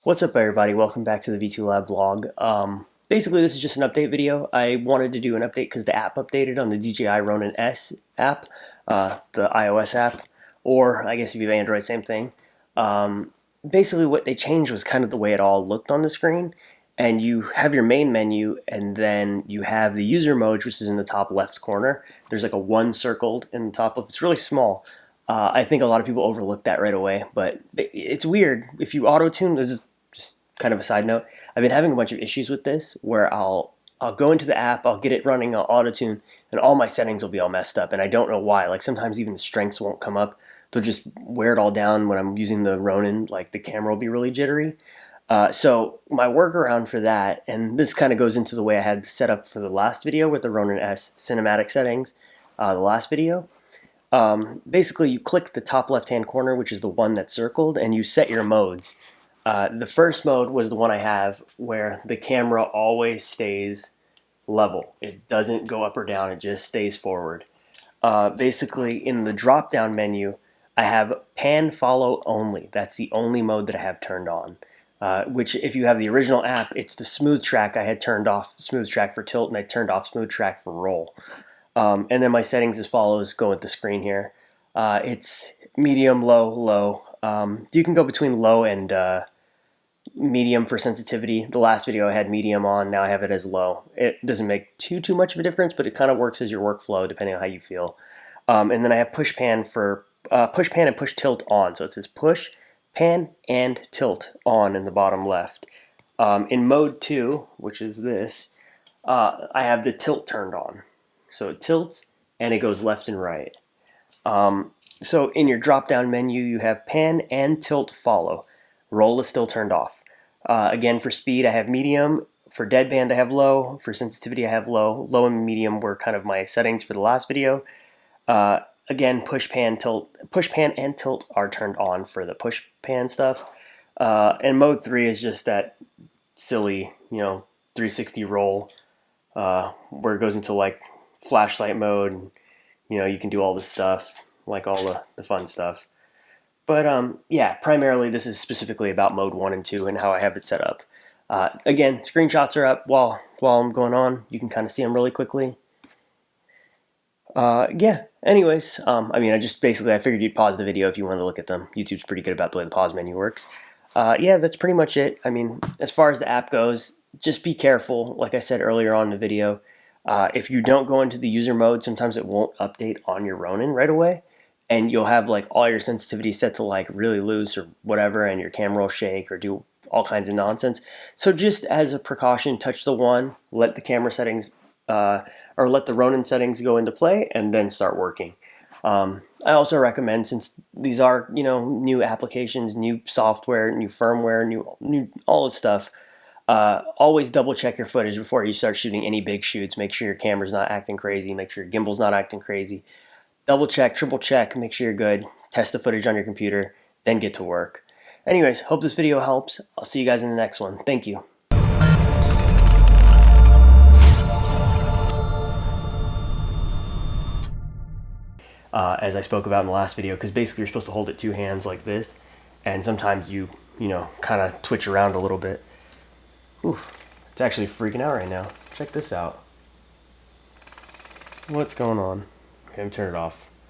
What's up, everybody? Welcome back to the V2 Lab vlog. Basically, this is just an update video. I wanted to do an update because the app updated on the DJI Ronin S app, the iOS app, or I guess if you have Android, same thing. Basically, what they changed was kind of the way it all looked on the screen. And you have your main menu, and then you have the user mode, which is in the top left corner. There's like a 1 circled in the top left. It's really small. I think a lot of people overlook that right away, but it's weird. If you auto-tune, this is just kind of a side note, I've been having a bunch of issues with this where I'll go into the app, I'll get it running, I'll auto-tune, and all my settings will be all messed up, and I don't know why. Like sometimes even the strengths won't come up. They'll just wear it all down when I'm using the Ronin, like the camera will be really jittery. So my workaround for that, and this kind of goes into the way I had set up for the last video with the Ronin S cinematic settings, the last video. Basically you click the top left hand corner, which is the one that's circled, and you set your modes. The first mode was the one I have where the camera always stays level. It doesn't go up or down, it just stays forward. Basically in the drop down menu I have pan follow only. That's the only mode that I have turned on. Which if you have the original app, it's the smooth track. I had turned off smooth track for tilt and I turned off smooth track for roll. And then my settings as follows, go with the screen here. It's medium, low, low. You can go between low and medium for sensitivity. The last video I had medium on, now I have it as low. It doesn't make too much of a difference, but it kind of works as your workflow depending on how you feel. And then I have push pan for push pan and push tilt on. So it says push, pan, and tilt on in the bottom left. In mode 2, which is this, I have the tilt turned on. So it tilts and it goes left and right. So in your drop down menu you have pan and tilt follow. Roll is still turned off. Again, for speed I have medium. For deadband I have low. For sensitivity I have low. Low and medium were kind of my settings for the last video. Again, push pan and tilt are turned on for the push pan stuff. And mode 3 is just that silly, 360 roll, where it goes into like flashlight mode. And, you can do all this stuff, like all the fun stuff. But yeah, primarily this is specifically about mode 1 and 2 and how I have it set up. Again, screenshots are up while I'm going on. You can kind of see them really quickly. Yeah, anyways, I figured you'd pause the video if you wanted to look at them. YouTube's pretty good about the way the pause menu works. Yeah, that's pretty much it. As far as the app goes, just be careful. Like I said earlier on in the video, if you don't go into the user mode, sometimes it won't update on your Ronin right away. And you'll have like all your sensitivity set to like really loose or whatever, and your camera will shake or do all kinds of nonsense. So just as a precaution, touch the 1, let the camera settings or let the Ronin settings go into play, and then start working. I also recommend, since these are new applications, new software, new firmware, new all this stuff, always double check your footage before you start shooting any big shoots. Make sure your camera's not acting crazy. Make sure your gimbal's not acting crazy. Double check, triple check, make sure you're good. Test the footage on your computer, then get to work. Anyways, hope this video helps. I'll see you guys in the next one. Thank you. As I spoke about in the last video, because basically you're supposed to hold it 2 hands like this, and sometimes you kind of twitch around a little bit. Oof, it's actually freaking out right now. Check this out. What's going on? Okay, I'm turning it off.